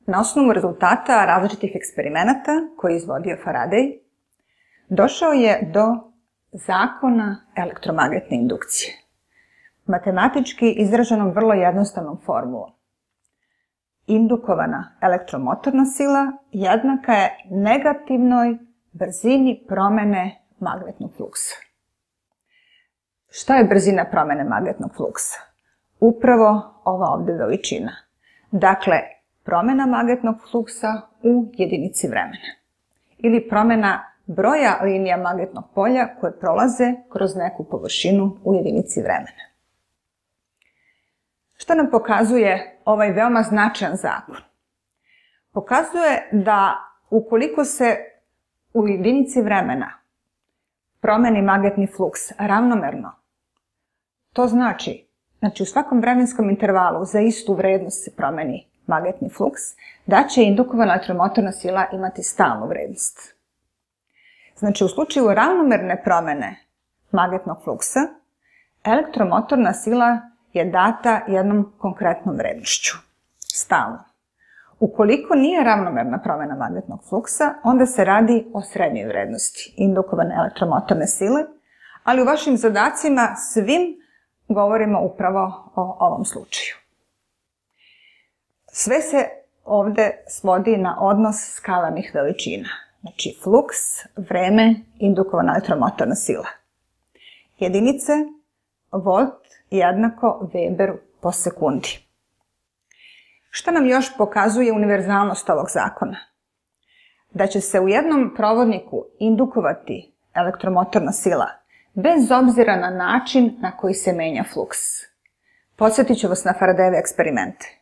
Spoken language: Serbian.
Na osnovu rezultata različitih eksperimenata koje je izvodio Faraday, došao je do zakona elektromagnetne indukcije, matematički izraženom vrlo jednostavnom formulom. Indukovana elektromotorna sila jednaka je negativnoj brzini promene magnetnog fluksa. Šta je brzina promene magnetnog fluksa? Upravo ova ovde veličina. Dakle, promena magnetnog fluksa u jedinici vremena. Ili promena broja linija magnetnog polja koje prolaze kroz neku površinu u jedinici vremena. Šta nam pokazuje ovaj veoma značajan zakon? Pokazuje da ukoliko se u jedinici vremena promeni magnetni fluks ravnomerno, to znači u svakom vremenskom intervalu za istu vrednost se promeni magnetni fluks, da će indukovana elektromotorna sila imati stalnu vrednost. Znači, u slučaju ravnomerne promene magnetnog fluksa, elektromotorna sila je data jednom konkretnom vrednošću, stalno. Ukoliko nije ravnomerna promena magnetnog fluksa, onda se radi o srednjoj vrednosti indukovane elektromotorne sile, ali u vašim zadacima svim govorimo upravo o ovom slučaju. Sve se ovde svodi na odnos skalarnih veličina. Znači, fluks, vreme, indukovana elektromotorna sila. Jedinice, volt jednako Weberu po sekundi. Šta nam još pokazuje univerzalnost ovog zakona? Da će se u jednom provodniku indukovati elektromotorna sila bez obzira na način na koji se menja fluks. Podsjetit ću vas na Faradayeve eksperimente.